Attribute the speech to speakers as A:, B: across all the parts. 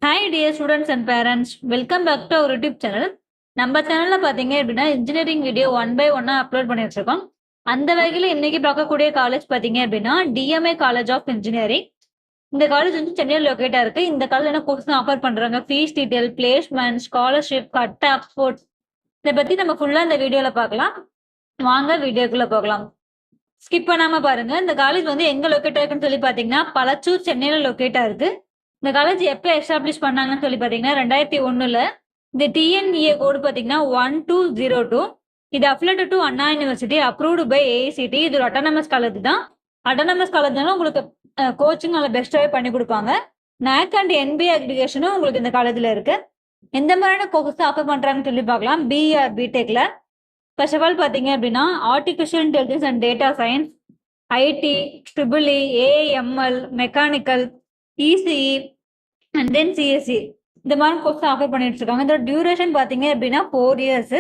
A: Hi dear students and parents, welcome back to our YouTube channel. நம்ம சேனலில் பார்த்தீங்க அப்படின்னா இன்ஜினியரிங் வீடியோ 1 by 1 அப்லோட் பண்ணி வச்சிருக்கோம். அந்த வகையில் இன்னைக்கு பார்க்கக்கூடிய காலேஜ் பார்த்தீங்க அப்படின்னா டிஎம்ஏ காலேஜ் ஆஃப் இன்ஜினியரிங். இந்த காலேஜ் வந்து சென்னையில் லொக்கேட்டாக இருக்கு. இந்த காலேஜ் என்ன கோர்ஸ் ஆஃபர் பண்ணுறாங்க, fees detail, placement, scholarship, cut off sports, இதை பற்றி நம்ம ஃபுல்லாக இந்த வீடியோவில் பார்க்கலாம். வாங்க வீடியோக்குள்ளே போகலாம். ஸ்கிப் பண்ணாமல் பாருங்க. இந்த காலேஜ் வந்து எங்கே லொக்கேட்டாக இருக்குன்னு சொல்லி பார்த்தீங்கன்னா பலச்சூர், சென்னையில் லொக்கேட்டாக இருக்கு. இந்த காலேஜ் எப்போ எஸ்டாப்ளிஷ் பண்ணாங்கன்னு சொல்லி பார்த்தீங்கன்னா 2001. இந்த டிஎன்இஏ கோடு பார்த்தீங்கன்னா 1202. இது affiliated to Anna university, approved by AICTE. இது ஒரு அட்டானமஸ் காலேஜ் தான். அட்டானமஸ் காலேஜ்னால உங்களுக்கு கோச்சிங் நல்லா பெஸ்ட்டாகவே பண்ணி கொடுப்பாங்க. NAC அண்ட் NBA அக்ரிகேஷனும் உங்களுக்கு இந்த காலேஜில் இருக்கு. எந்த மாதிரியான கோர்ஸ் ஆஃபர் பண்ணுறாங்கன்னு சொல்லி பார்க்கலாம். பிஆர் பிடெக்ல ஃபர்ஸ்ட் ஆஃப் ஆல் பார்த்தீங்க அப்படின்னா artificial intelligence and data science, IT, triple E, AML, mechanical, ECE and then CSC, இந்த மாதிரி கோர்ஸ் ஆஃபர் பண்ணிட்டு இருக்காங்க. இதோட டியூரேஷன் பார்த்தீங்க அப்படின்னா 4 years.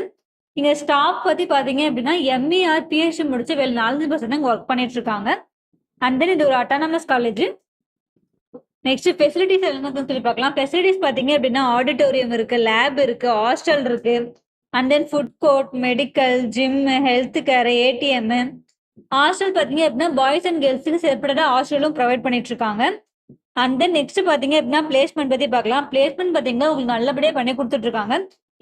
A: இங்கே ஸ்டாஃப் பற்றி பார்த்தீங்க அப்படின்னா எம்இஆர் பிஹெச்டி முடிச்சு 4% இங்கே ஒர்க் பண்ணிட்டு இருக்காங்க. அண்ட் தென் இது ஒரு அட்டானமஸ் காலேஜ். நெக்ஸ்ட் ஃபெசிலிட்டிஸ் என்னன்னு சொல்லி பார்க்கலாம். ஃபெசிலிட்டிஸ் பார்த்தீங்க அப்படின்னா ஆடிட்டோரியம் இருக்கு, லேப் இருக்கு, ஹாஸ்டல் இருக்கு, and then food court, medical, gym, health care, ATM. Hostel பார்த்தீங்க அப்படின்னா பாய்ஸ் அண்ட் கேர்ள்ஸுக்கு செப்பரேட்டாக ஹாஸ்டலும் ப்ரொவைட் பண்ணிட்டு இருக்காங்க. அண்ட் தென் நெக்ஸ்ட் பார்த்தீங்க அப்படின்னா பிளேஸ்மெண்ட் பற்றி பார்க்கலாம். பிளேஸ்மெண்ட் பார்த்தீங்கன்னா உங்களுக்கு நல்லபடியாக பண்ணி கொடுத்துட்டு இருக்காங்க.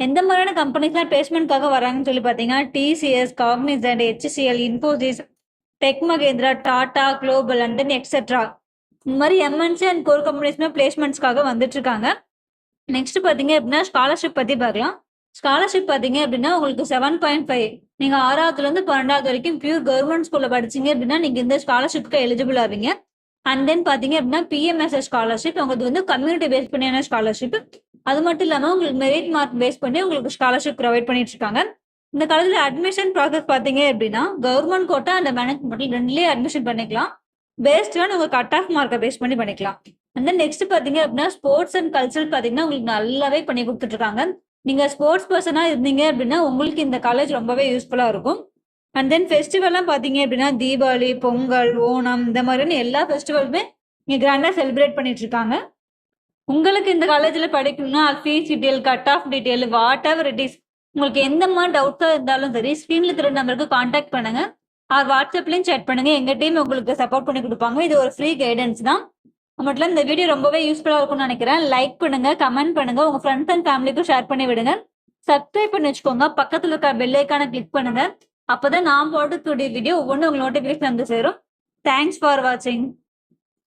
A: எந்த மாதிரியான கம்பெனிஸ்லாம் பிளேஸ்மெண்ட்காக வராங்கன்னு சொல்லி பார்த்தீங்கன்னா TCS, Cognizant, HCL, Infosys, tech Mahindra, Tata global and then etcetera, இந்த மாதிரி எம்என்சி அண்ட் கோர் கம்பெனிஸ்மே பிளேஸ்மெண்ட்ஸ்க்காக வந்துட்டு இருக்காங்க. நெக்ஸ்ட் பார்த்தீங்க அப்படின்னா ஸ்காலர்ஷிப் பற்றி பார்க்கலாம். ஸ்காலர்ஷிப் பார்த்தீங்க அப்படின்னா உங்களுக்கு 7.5. நீங்கள் 6வதுலேருந்து 12வது வரைக்கும் பியூர் கவர்மெண்ட் ஸ்கூலில் படிச்சிங்க அப்படின்னா நீங்கள் இந்த ஸ்காலர்ஷிப்க்கு எலிஜிபிள் ஆவீங்க. அண்ட் தென் பார்த்தீங்க அப்படின்னா பிஎம்எஸ்எஸ் ஸ்காலர்ஷிப், உங்களுக்கு வந்து கம்யூனிட்டி பேஸ் பண்ணியான ஸ்காலர்ஷிப். அது மட்டும் இல்லாமல் உங்களுக்கு மெரிட் மார்க் பேஸ் பண்ணி உங்களுக்கு ஸ்காலர்ஷிப் ப்ரொவைட் பண்ணிட்டு இருக்காங்க. இந்த காலேஜில் அட்மிஷன் ப்ராசஸ் பார்த்தீங்க அப்படின்னா கவர்மெண்ட் கோட்டா அண்ட் மேனேஜ்மெண்ட் ரெண்டுலேயே அட்மிஷன் பண்ணிக்கலாம். பேஸ்டாக உங்கள் கட் ஆஃப் மார்க்கை பேஸ் பண்ணி பண்ணிக்கலாம். அண்ட் தென் நெக்ஸ்ட் பார்த்தீங்க அப்படின்னா ஸ்போர்ட்ஸ் அண்ட் கல்ச்சரல் பார்த்தீங்கன்னா உங்களுக்கு நல்லாவே பண்ணி கொடுத்துட்ருக்காங்க. நீங்கள் ஸ்போர்ட்ஸ் பர்சனாக இருந்தீங்க அப்படின்னா உங்களுக்கு இந்த காலேஜ் ரொம்பவே யூஸ்ஃபுல்லாக இருக்கும். அண்ட் தென் ஃபெஸ்டிவல்லாம் பார்த்தீங்க அப்படின்னா தீபாவளி, பொங்கல், ஓணம், இந்த மாதிரியான எல்லா ஃபெஸ்டிவலுமே இங்கே கிராண்டாக செலிப்ரேட் பண்ணிட்டு இருக்காங்க. உங்களுக்கு இந்த காலேஜில் படிக்கணும்னா fees detail, cut off detail, what ever it is, உங்களுக்கு எந்த மாதிரி டவுட்ஸாக இருந்தாலும் சரி ஸ்க்ரீனில் திரு நம்பருக்கு காண்டாக்ட் பண்ணுங்க. ஆர் வாட்ஸ்அப்லையும் சேட் பண்ணுங்க. எங்கள் டீம் உங்களுக்கு சப்போர்ட் பண்ணி கொடுப்பாங்க. இது ஒரு ஃப்ரீ கைடன்ஸ் தான். மட்டும் இந்த வீடியோ ரொம்பவே யூஸ்ஃபுல்லாக இருக்கும்னு நினைக்கிறேன். லைக் பண்ணுங்க, கமெண்ட் பண்ணுங்க, உங்கள் ஃப்ரெண்ட்ஸ் அண்ட் ஃபேமிலிக்கும் ஷேர் பண்ணி விடுங்க. சப்ஸ்கிரைப் பண்ணி வச்சுக்கோங்க. பக்கத்தில் இருக்க பெல் ஐக்கானை கிளிக் பண்ணுங்க. அப்போதான் நான் போடக்கூடிய வீடியோ ஒவ்வொன்று உங்களுக்கு நோட்டிஃபிகேஷன் வந்து சேரும். தேங்க்ஸ் ஃபார் வாட்சிங்.